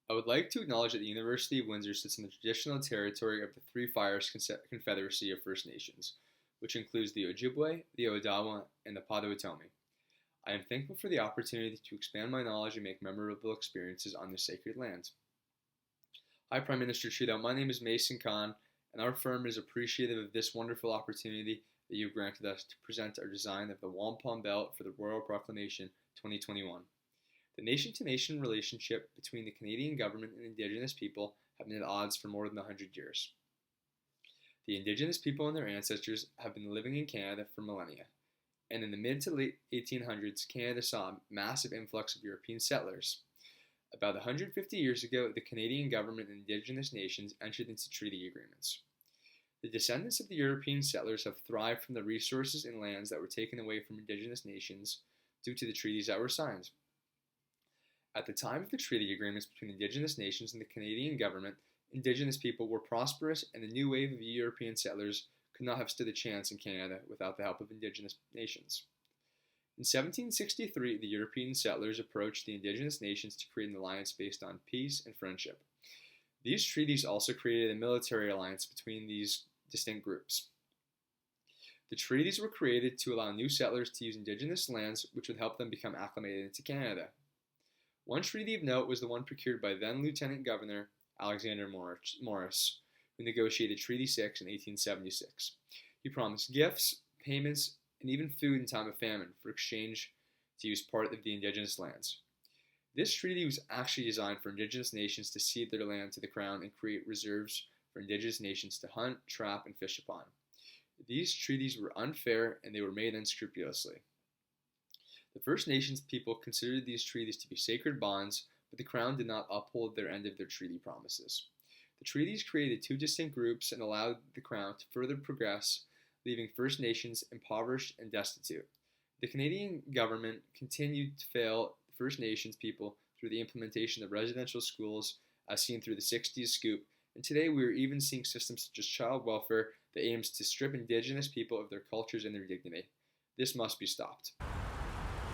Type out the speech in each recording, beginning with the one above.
I would like to acknowledge that the University of Windsor sits in the traditional territory of the Three Fires Confederacy of First Nations, which includes the Ojibwe, the Odawa, and the Potawatomi. I am thankful for the opportunity to expand my knowledge and make memorable experiences on this sacred land. Hi, Prime Minister Trudeau. My name is Mason Kahn, and our firm is appreciative of this wonderful opportunity that you've granted us to present our design of the Wampum Belt for the Royal Proclamation 2021. The nation-to-nation relationship between the Canadian government and Indigenous people have been at odds for more than 100 years. The Indigenous people and their ancestors have been living in Canada for millennia, and in the mid to late 1800s, Canada saw a massive influx of European settlers. About 150 years ago, the Canadian government and Indigenous nations entered into treaty agreements. The descendants of the European settlers have thrived from the resources and lands that were taken away from Indigenous nations due to the treaties that were signed. At the time of the treaty agreements between Indigenous nations and the Canadian government, Indigenous people were prosperous, and the new wave of European settlers could not have stood a chance in Canada without the help of Indigenous nations. In 1763, the European settlers approached the Indigenous nations to create an alliance based on peace and friendship. These treaties also created a military alliance between these distinct groups. The treaties were created to allow new settlers to use Indigenous lands, which would help them become acclimated into Canada. One treaty of note was the one procured by then Lieutenant Governor Alexander Morris, who negotiated Treaty 6 in 1876. He promised gifts, payments, and even food in time of famine for exchange to use part of the Indigenous lands. This treaty was actually designed for Indigenous nations to cede their land to the Crown and create reserves for Indigenous nations to hunt, trap, and fish upon. These treaties were unfair and they were made unscrupulously. The First Nations people considered these treaties to be sacred bonds, but the Crown did not uphold their end of their treaty promises. The treaties created two distinct groups and allowed the Crown to further progress, leaving First Nations impoverished and destitute. The Canadian government continued to fail First Nations people through the implementation of residential schools, as seen through the 60s scoop, and today we are even seeing systems such as child welfare that aims to strip Indigenous people of their cultures and their dignity. This must be stopped.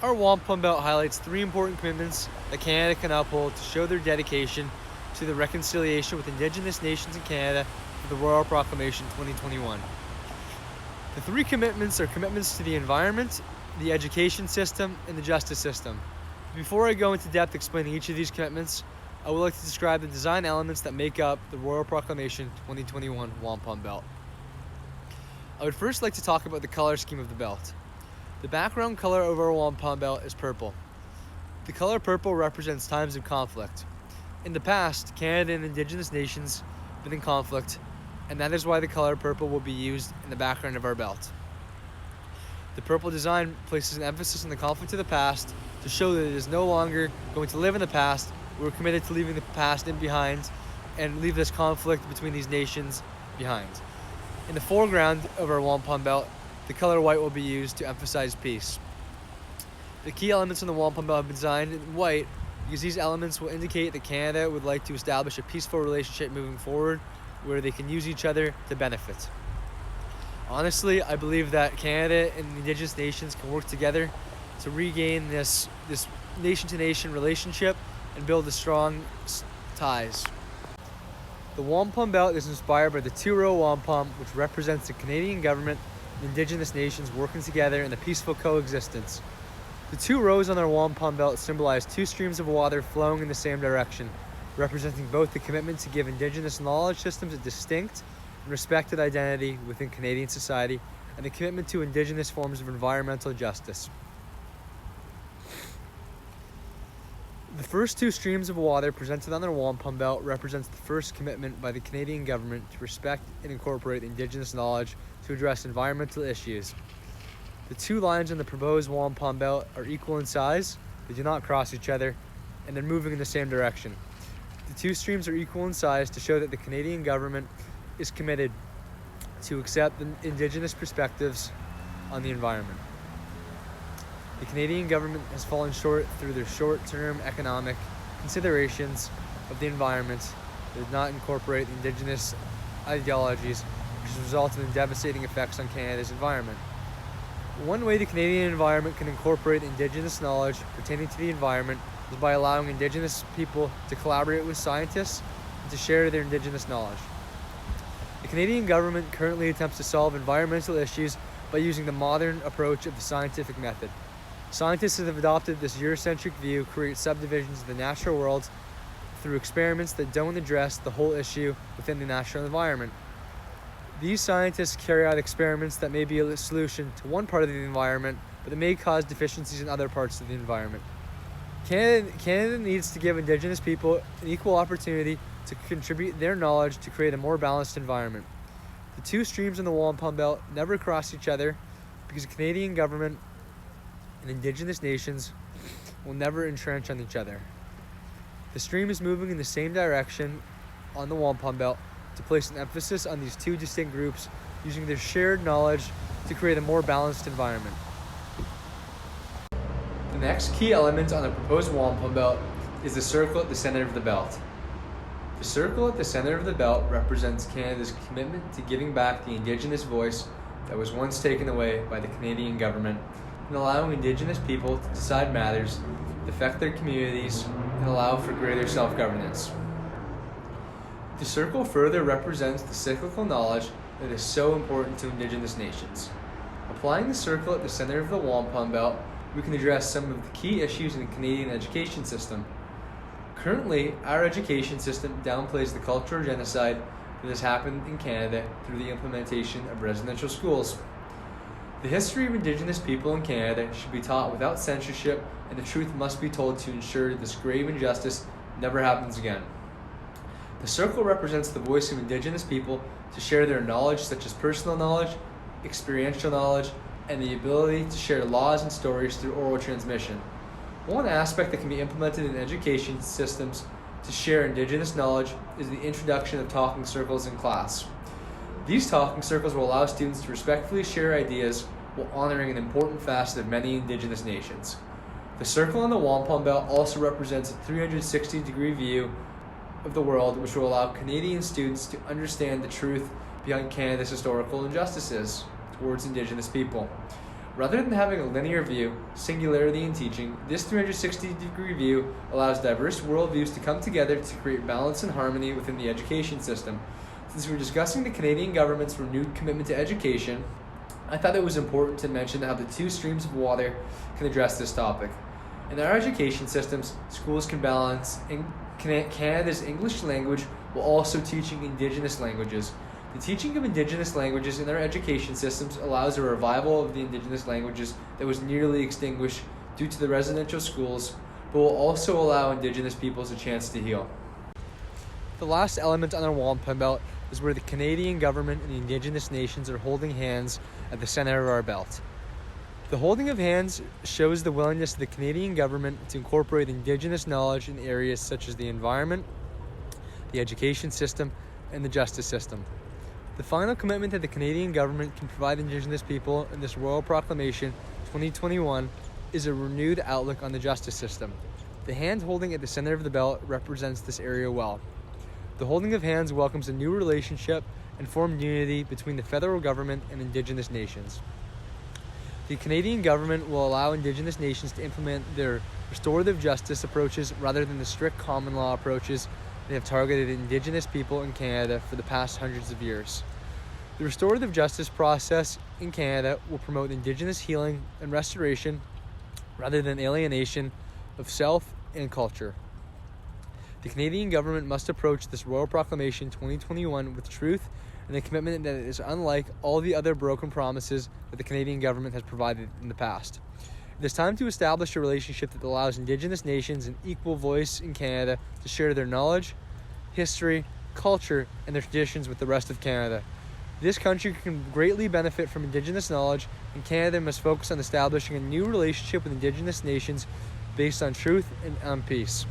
Our Wampum Belt highlights three important commitments that Canada can uphold to show their dedication to the reconciliation with Indigenous nations in Canada for the Royal Proclamation 2021. The three commitments are commitments to the environment, the education system, and the justice system. Before I go into depth explaining each of these commitments, I would like to describe the design elements that make up the Royal Proclamation 2021 Wampum Belt. I would first like to talk about the color scheme of the belt. The background color of our Wampum Belt is purple. The color purple represents times of conflict. In the past, Canada and Indigenous nations have been in conflict, and that is why the color purple will be used in the background of our belt. The purple design places an emphasis on the conflict of the past to show that it is no longer going to live in the past. We're committed to leaving the past in behind and leave this conflict between these nations behind. In the foreground of our Wampum Belt, the color white will be used to emphasize peace. The key elements in the Wampum Belt have been designed in white because these elements will indicate that Canada would like to establish a peaceful relationship moving forward where they can use each other to benefit. Honestly, I believe that Canada and the Indigenous nations can work together to regain this nation-to-nation relationship and build a strong ties. The Wampum Belt is inspired by the two-row wampum, which represents the Canadian government and Indigenous nations working together in a peaceful coexistence. The two rows on our Wampum Belt symbolize two streams of water flowing in the same direction, representing both the commitment to give Indigenous knowledge systems a distinct and respected identity within Canadian society and the commitment to Indigenous forms of environmental justice. The first two streams of water presented on our Wampum Belt represents the first commitment by the Canadian government to respect and incorporate Indigenous knowledge to address environmental issues. The two lines on the proposed Wampum Belt are equal in size, they do not cross each other, and they're moving in the same direction. The two streams are equal in size to show that the Canadian government is committed to accept the Indigenous perspectives on the environment. The Canadian government has fallen short through their short-term economic considerations of the environment. They did not incorporate Indigenous ideologies, which has resulted in devastating effects on Canada's environment. One way the Canadian environment can incorporate Indigenous knowledge pertaining to the environment is by allowing Indigenous people to collaborate with scientists and to share their Indigenous knowledge. The Canadian government currently attempts to solve environmental issues by using the modern approach of the scientific method. Scientists have adopted this Eurocentric view, create subdivisions of the natural world through experiments that don't address the whole issue within the natural environment. These scientists carry out experiments that may be a solution to one part of the environment, but that may cause deficiencies in other parts of the environment. Canada needs to give Indigenous people an equal opportunity to contribute their knowledge to create a more balanced environment. The two streams in the Wampum Belt never cross each other because the Canadian government and Indigenous nations will never entrench on each other. The stream is moving in the same direction on the Wampum Belt to place an emphasis on these two distinct groups using their shared knowledge to create a more balanced environment. The next key element on the proposed Wampum Belt is the circle at the center of the belt. The circle at the center of the belt represents Canada's commitment to giving back the Indigenous voice that was once taken away by the Canadian government and allowing Indigenous people to decide matters that affect their communities and allow for greater self-governance. The circle further represents the cyclical knowledge that is so important to Indigenous nations. Applying the circle at the center of the Wampum Belt, we can address some of the key issues in the Canadian education system. Currently, our education system downplays the cultural genocide that has happened in Canada through the implementation of residential schools. The history of Indigenous people in Canada should be taught without censorship, and the truth must be told to ensure that this grave injustice never happens again. The circle represents the voice of Indigenous people to share their knowledge, such as personal knowledge, experiential knowledge, and the ability to share laws and stories through oral transmission. One aspect that can be implemented in education systems to share Indigenous knowledge is the introduction of talking circles in class. These talking circles will allow students to respectfully share ideas while honoring an important facet of many Indigenous nations. The circle on the Wampum Belt also represents a 360-degree view of the world, which will allow Canadian students to understand the truth behind Canada's historical injustices towards Indigenous people. Rather than having a linear view, singularity in teaching, this 360-degree view allows diverse worldviews to come together to create balance and harmony within the education system. Since we're discussing the Canadian government's renewed commitment to education, I thought it was important to mention how the two streams of water can address this topic. In our education systems, schools can balance Canada's English language while also teaching Indigenous languages. The teaching of Indigenous languages in our education systems allows a revival of the Indigenous languages that was nearly extinguished due to the residential schools, but will also allow Indigenous peoples a chance to heal. The last element on our Wampum Belt is where the Canadian government and the Indigenous nations are holding hands at the center of our belt. The holding of hands shows the willingness of the Canadian government to incorporate Indigenous knowledge in areas such as the environment, the education system, and the justice system. The final commitment that the Canadian government can provide Indigenous people in this Royal Proclamation 2021 is a renewed outlook on the justice system. The hand holding at the center of the belt represents this area well. The holding of hands welcomes a new relationship and formed unity between the federal government and Indigenous nations. The Canadian government will allow Indigenous nations to implement their restorative justice approaches rather than the strict common law approaches that have targeted Indigenous people in Canada for the past hundreds of years. The restorative justice process in Canada will promote Indigenous healing and restoration rather than alienation of self and culture. The Canadian government must approach this Royal Proclamation 2021 with truth and a commitment that is unlike all the other broken promises that the Canadian government has provided in the past. It is time to establish a relationship that allows Indigenous nations an equal voice in Canada to share their knowledge, history, culture, and their traditions with the rest of Canada. This country can greatly benefit from Indigenous knowledge, and Canada must focus on establishing a new relationship with Indigenous nations based on truth and on peace.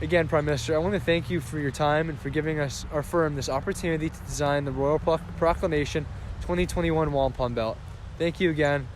Again, Prime Minister, I want to thank you for your time and for giving us, our firm, this opportunity to design the Royal Proclamation 2021 Wampum Belt. Thank you again.